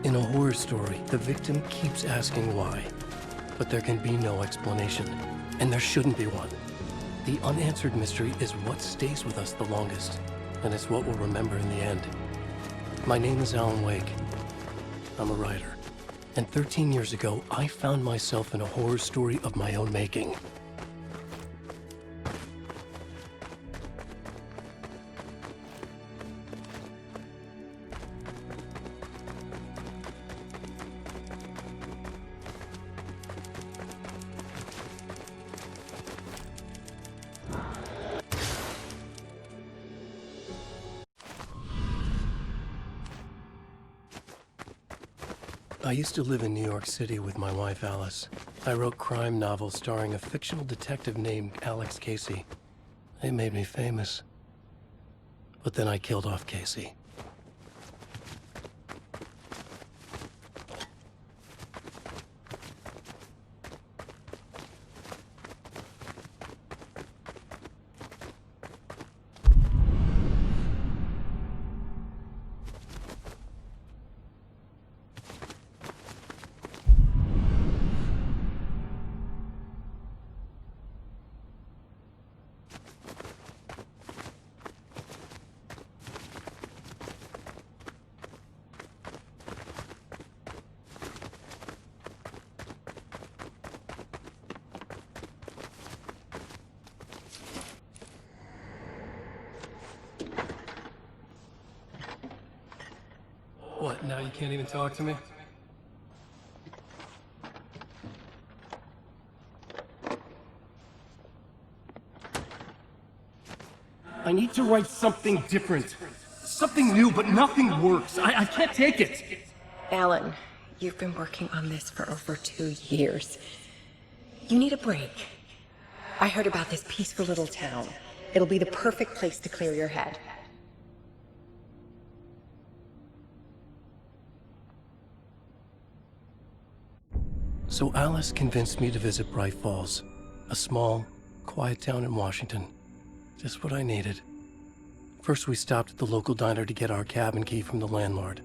In a horror story, the victim keeps asking why, but there can be no explanation, and there shouldn't be one. The unanswered mystery is what stays with us the longest, and it's what we'll remember in the end. My name is Alan Wake. I'm a writer, and 13 years ago, I found myself in a horror story of my own making. I used to live in New York City with my wife, Alice. I wrote crime novels starring a fictional detective named Alex Casey. They made me famous. But then I killed off Casey. What, now you can't even talk to me? I need to write something different. Something new, but nothing works. I can't take it. Alan, you've been working on this for over 2 years. You need a break. I heard about this peaceful little town. It'll be the perfect place to clear your head. So Alice convinced me to visit Bright Falls, a small, quiet town in Washington. Just what I needed. First, we stopped at the local diner to get our cabin key from the landlord.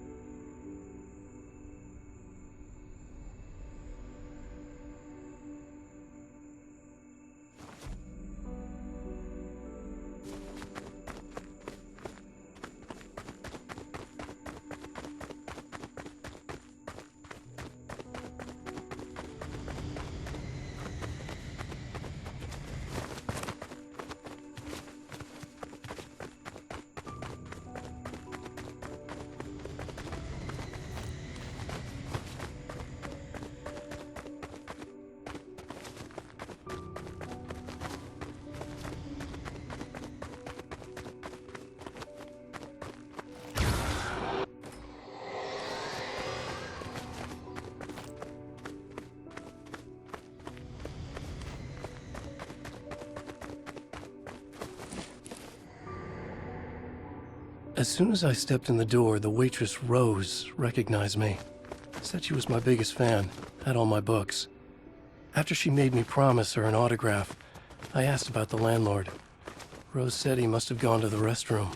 As soon as I stepped in the door, the waitress, Rose, recognized me. Said she was my biggest fan, had all my books. After she made me promise her an autograph, I asked about the landlord. Rose said he must have gone to the restroom.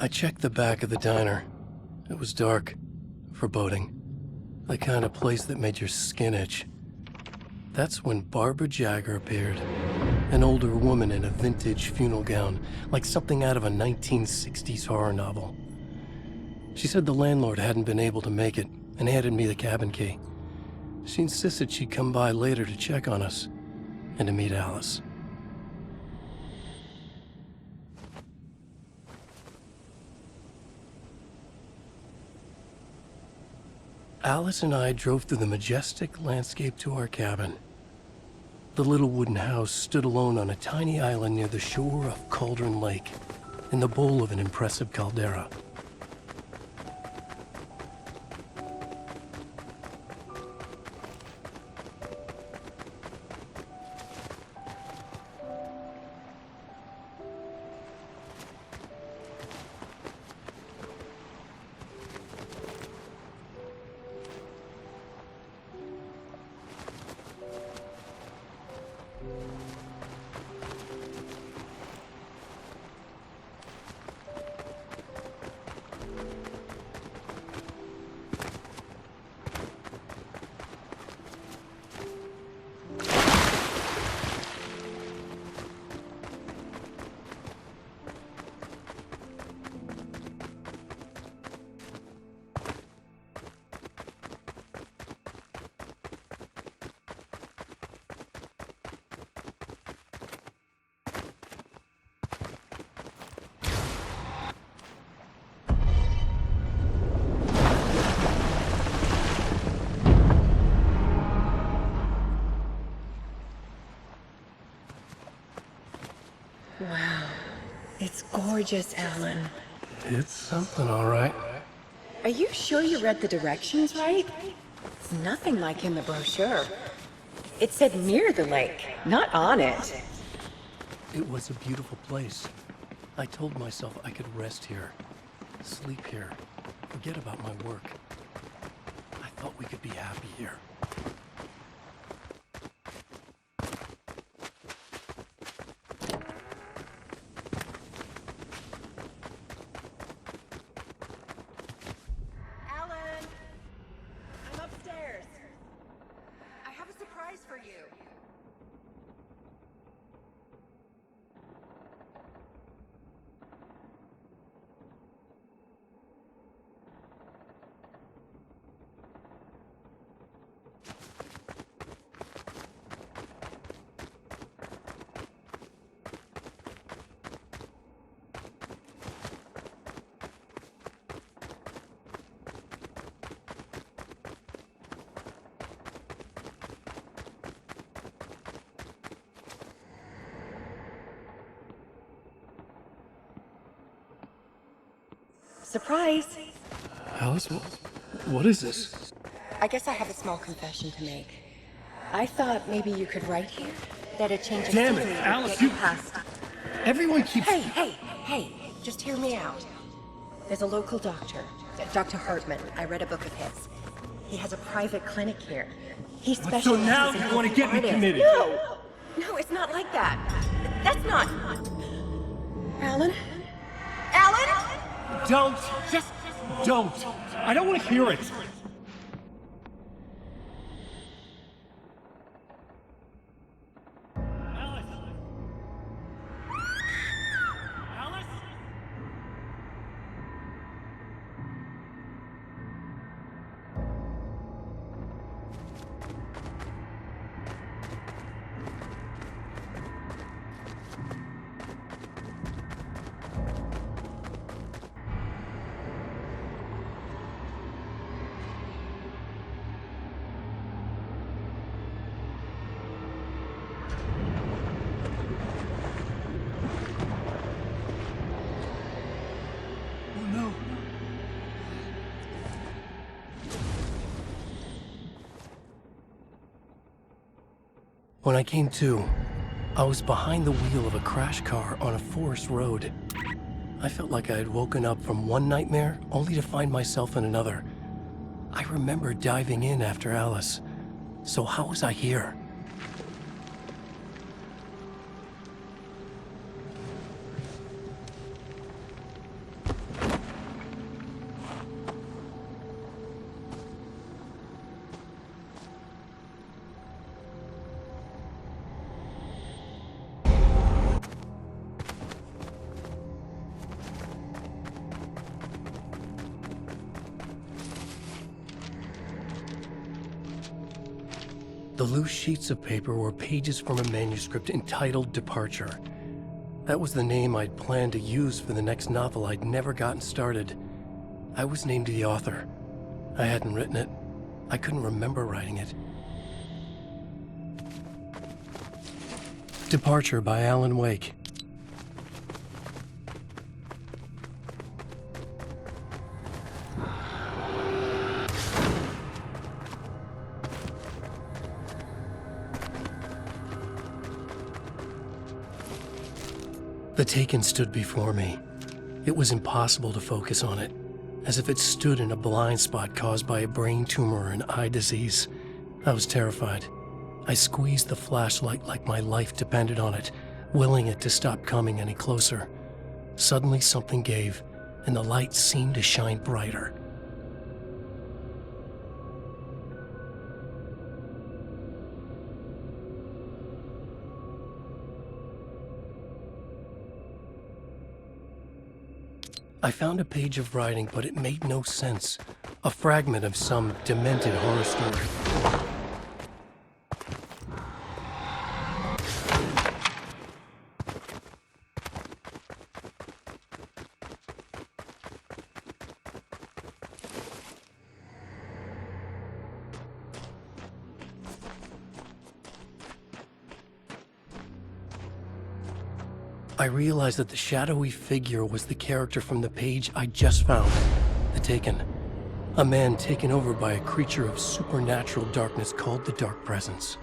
I checked the back of the diner. It was dark, foreboding, the kind of place that made your skin itch. That's when Barbara Jagger appeared, an older woman in a vintage funeral gown, like something out of a 1960s horror novel. She said the landlord hadn't been able to make it and handed me the cabin key. She insisted she'd come by later to check on us and to meet Alice. Alice and I drove through the majestic landscape to our cabin. The little wooden house stood alone on a tiny island near the shore of Cauldron Lake, in the bowl of an impressive caldera. Wow. It's gorgeous, Alan. It's something, all right. Are you sure you read the directions right? It's nothing like in the brochure. It said near the lake, not on it. It was a beautiful place. I told myself I could rest here, sleep here, forget about my work. I thought we could be happy here. Alan! I'm upstairs. I have a surprise for you. Surprise! Alice, what is this? I guess I have a small confession to make. I thought maybe you could write here that a change of Damn it, scenery would Alice, get you you- past. Everyone keeps... Hey, just hear me out. There's a local doctor, Dr. Hartman. I read a book of his. He has a private clinic here. He specializes so now in you wanna helping get me artists. committed? No, it's not like that. That's not... Alan? Alan? Don't! Just don't! I don't want to hear it! Alice! Alice? Oh no. When I came to, I was behind the wheel of a crash car on a forest road. I felt like I had woken up from one nightmare only to find myself in another. I remember diving in after Alice. So how was I here? The loose sheets of paper were pages from a manuscript entitled Departure. That was the name I'd planned to use for the next novel I'd never gotten started. I was named the author. I hadn't written it, I couldn't remember writing it. Departure by Alan Wake. The Taken stood before me. It was impossible to focus on it, as if it stood in a blind spot caused by a brain tumor or an eye disease. I was terrified. I squeezed the flashlight like my life depended on it, willing it to stop coming any closer. Suddenly something gave, and the light seemed to shine brighter. I found a page of writing, but it made no sense. A fragment of some demented horror story. I realized that the shadowy figure was the character from the page I just found, The Taken. A man taken over by a creature of supernatural darkness called the Dark Presence.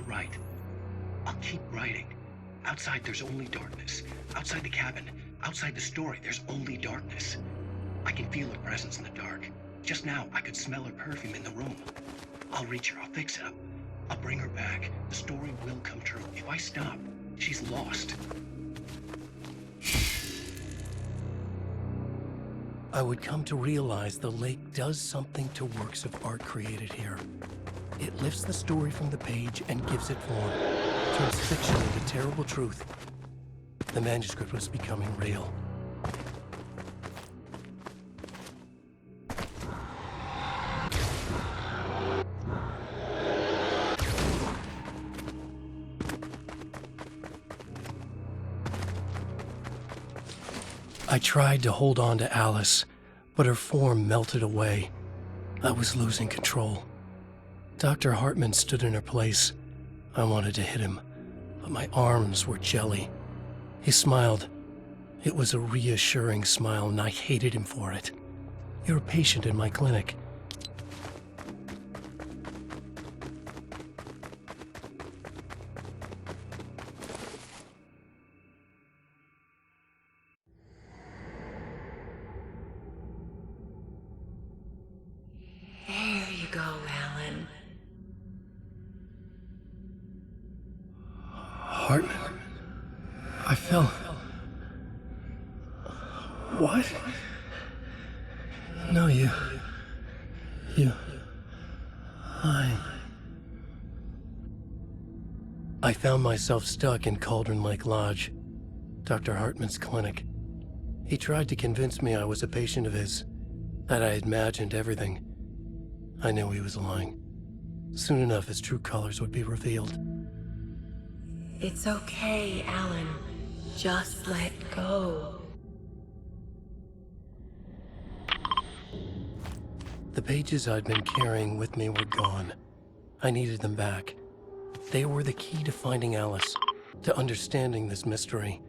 Right. I'll keep writing. Outside, there's only darkness. Outside the cabin, outside the story, there's only darkness. I can feel her presence in the dark. Just now, I could smell her perfume in the room. I'll reach her. I'll fix it up. I'll bring her back. The story will come true. If I stop, she's lost. I would come to realize the lake does something to works of art created here. It lifts the story from the page and gives it form, turns fiction into terrible truth. The manuscript was becoming real. I tried to hold on to Alice, but her form melted away. I was losing control. Dr. Hartman stood in her place. I wanted to hit him, but my arms were jelly. He smiled. It was a reassuring smile, and I hated him for it. You're a patient in my clinic. There you go, Alan. Hartman? I fell. What? No, you. I found myself stuck in Cauldron Lake Lodge, Dr. Hartman's clinic. He tried to convince me I was a patient of his, that I had imagined everything. I knew he was lying. Soon enough, his true colors would be revealed. It's okay, Alan. Just let go. The pages I'd been carrying with me were gone. I needed them back. They were the key to finding Alice, to understanding this mystery.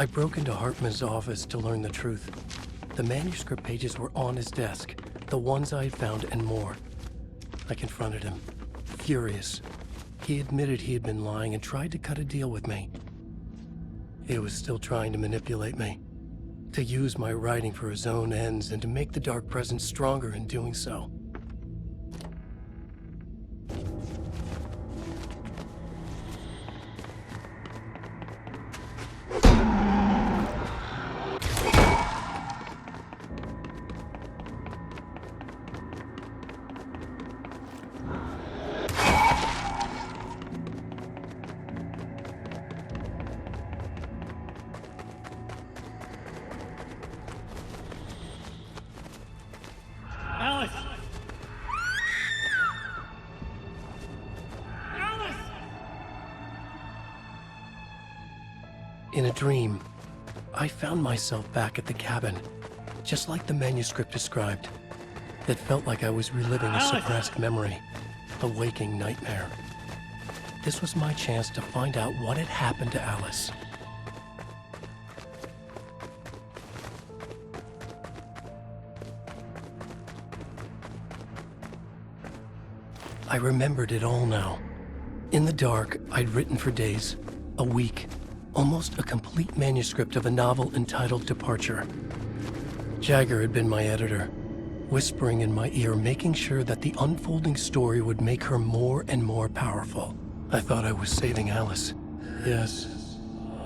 I broke into Hartman's office to learn the truth. The manuscript pages were on his desk, the ones I had found and more. I confronted him, furious. He admitted he had been lying and tried to cut a deal with me. He was still trying to manipulate me, to use my writing for his own ends and to make the Dark Presence stronger in doing so. Alice! Alice! In a dream, I found myself back at the cabin, just like the manuscript described. It felt like I was reliving a Alice! suppressed memory, a waking nightmare. This was my chance to find out what had happened to Alice. I remembered it all now. In the dark, I'd written for days, a week, almost a complete manuscript of a novel entitled Departure. Jagger had been my editor, whispering in my ear, making sure that the unfolding story would make her more and more powerful. I thought I was saving Alice. Yes.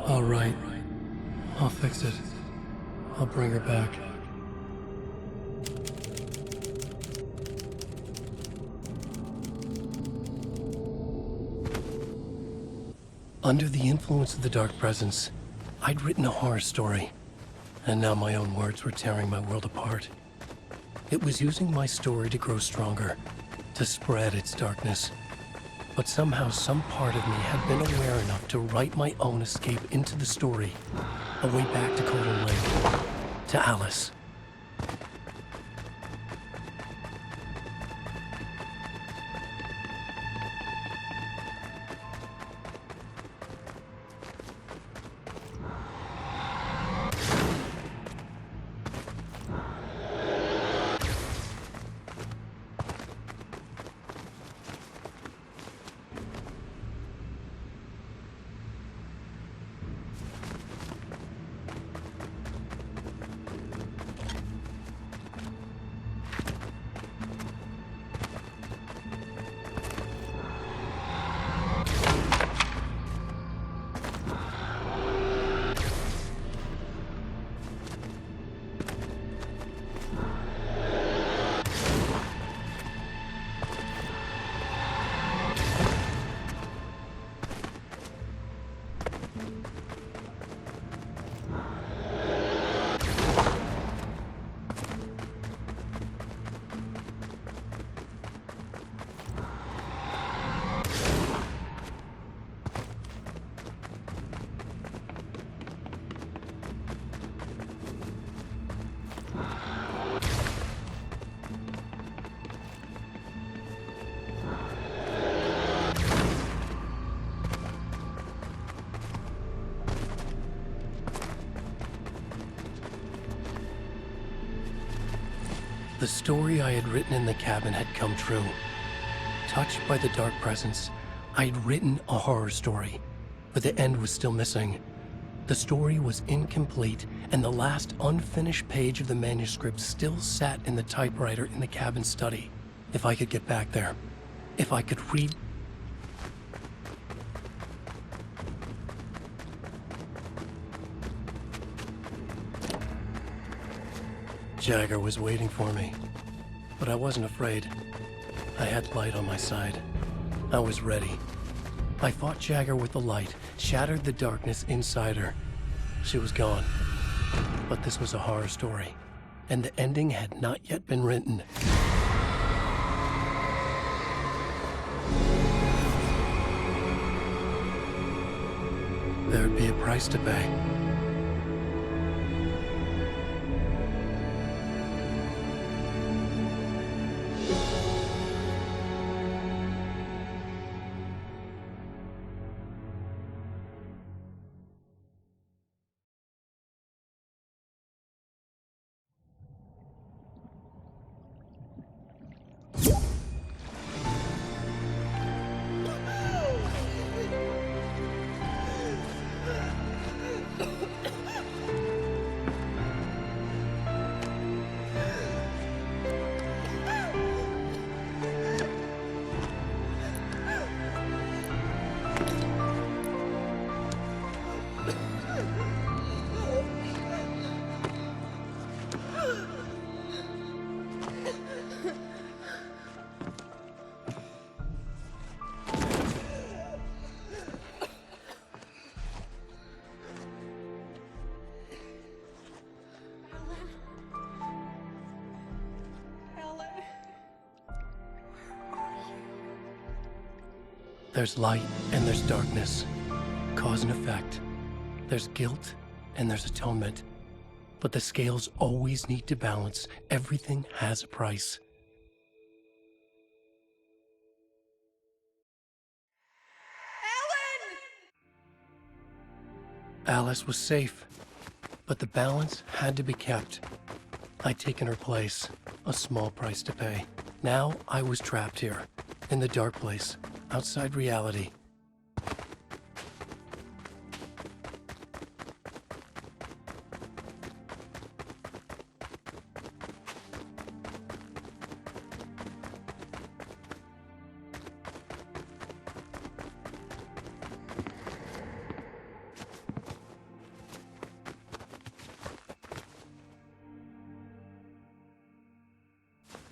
All right. I'll fix it. I'll bring her back. Under the influence of the Dark Presence, I'd written a horror story, and now my own words were tearing my world apart. It was using my story to grow stronger, to spread its darkness. But somehow some part of me had been aware enough to write my own escape into the story, a way back to Colden Lake, to Alice. The story I had written in the cabin had come true. Touched by the Dark Presence, I had written a horror story, but the end was still missing. The story was incomplete, and the last unfinished page of the manuscript still sat in the typewriter in the cabin study. If I could get back there, if I could read... Jagger was waiting for me, but I wasn't afraid. I had light on my side. I was ready. I fought Jagger with the light, shattered the darkness inside her. She was gone. But this was a horror story, and the ending had not yet been written. There'd be a price to pay. There's light and there's darkness. Cause and effect. There's guilt and there's atonement. But the scales always need to balance. Everything has a price. Alice was safe, but the balance had to be kept. I'd taken her place, a small price to pay. Now I was trapped here, in the dark place, outside reality.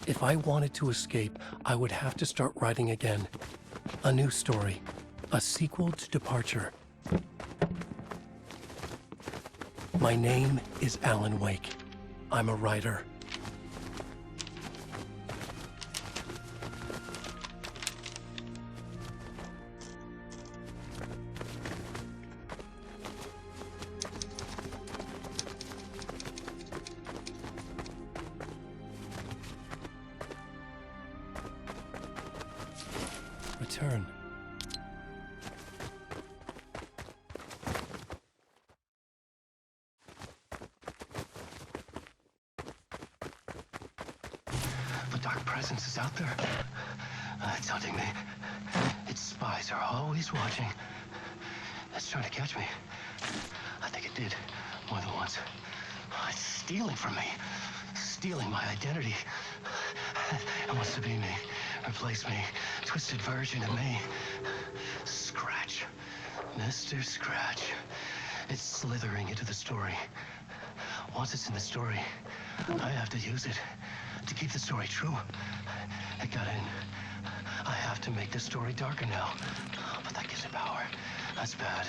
If I wanted to escape, I would have to start writing again. A new story. A sequel to Departure. My name is Alan Wake. I'm a writer. Return. The dark presence is out there. It's hunting me. Its spies are always watching. It's trying to catch me. I think it did more than once. It's stealing from me. Stealing my identity. It wants to be me. Replace me. Twisted version of me. Scratch. Mr. Scratch. It's slithering into the story. Once it's in the story, I have to use it to keep the story true. It got in. I have to make the story darker now. But that gives it power. That's bad.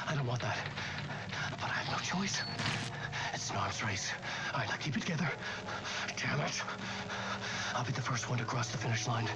I don't want that. But I have no choice. It's an arms race. All right, now keep it together. Damn it. I'll be the first one to cross the finish line.